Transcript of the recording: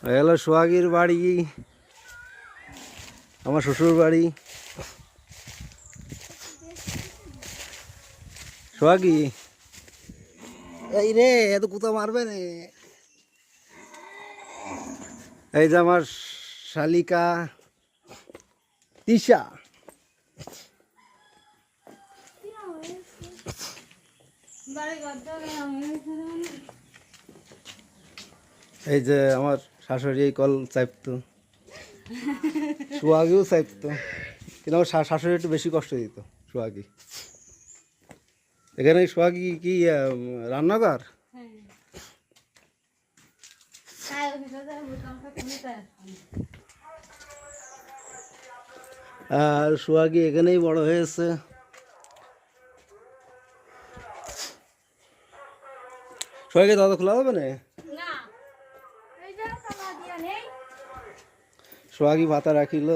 হলো সোহাগীর বাড়ি, আমার শ্বশুর বাড়ি। সোহাগী এই রে, এত কোথাও মারবে না। এই যে আমার শালিকা তিশা। এই যে আমার শাশুড়ি এই কল চাইতো, সোহাগীও চাইতো, কিন্তু আমার শাশুড়ি একটু বেশি কষ্ট দিত। সোহাগী এখানে, সোহাগী কি রান্নাঘর? আর সোহাগী এখানেই বড় হয়েছে। সোহাগী দাদা খোলা হবে না? সোহাগী ভাতা রাখিল।